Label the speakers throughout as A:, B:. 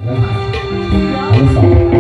A: อันที่สอง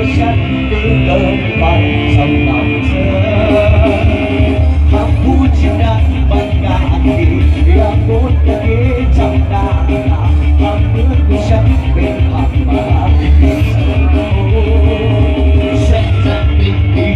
A: ว่าฉันดื้อเกินไปสำหรับเธอคำพูดที่นั้นมันงานดีอยากพูดอย่างนี้จำได้ทำเหมือนว่าฉันเป็นผักมาที่เธอฉันจะเป็นดี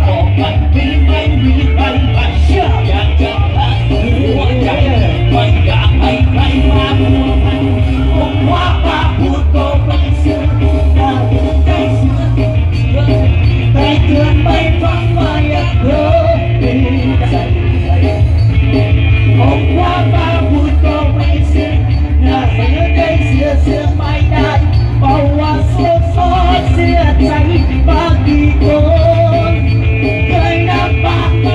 A: ออกไปไม่อยากจะพักหัวใจไม่อยากให้ใครมาพัวพันผมว่าป้าพูดก็ไม่เชื่อน่าเห็นใจเชื่อแต่เตือนไม่ฟังว่าอยากเลิกดีใจผมว่าป้าพูดก็ไม่เชื่อน่าเสียใจเสียไม่ได้เพราะว่าเสียซอเสียใจบางทีคนเคยนับปากไป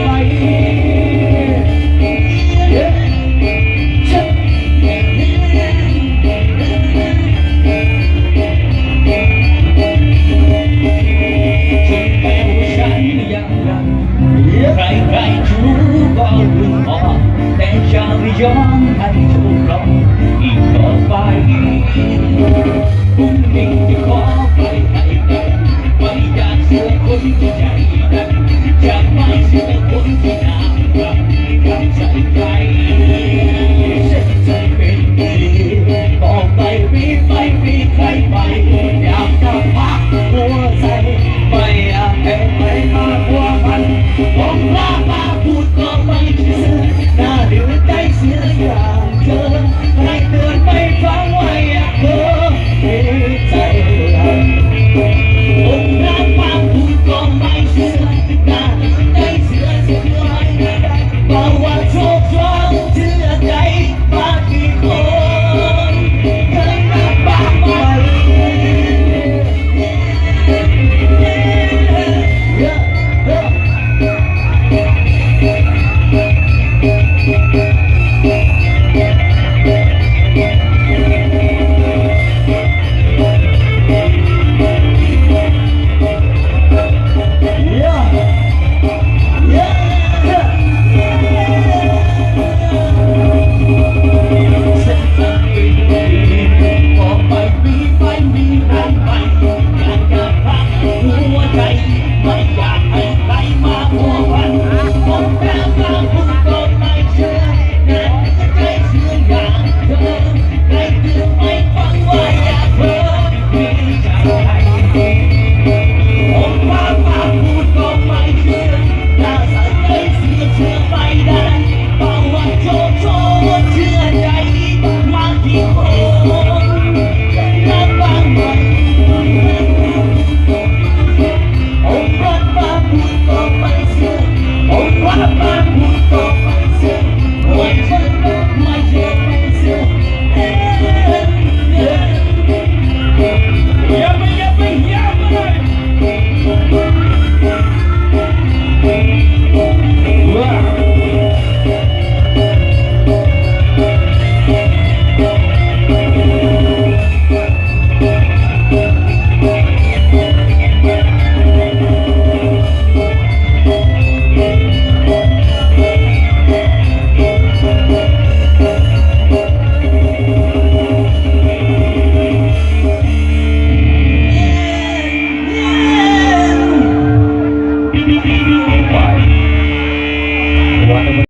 A: ใครๆรู้ก็รู้พอแต่จะไม่ยอมให้ถูกหลอกอีกต่อไปผมเองจะขอไปให้ไกลไม่อยากเสียคนที่ใจดำจะไม่เสียคนที่น่ารักทำใจใจฉันจะเป็นดีต่อไปไม่มีใครไปอยากจะพักหัวใจไม่อยากให้ใครมาพัวพันผมว่าป้าพูดก็ไม่เชื่อน่าดื้อใจเสียอย่างเธอให้เตือนไม่ฟังว่าอยากเธอใจ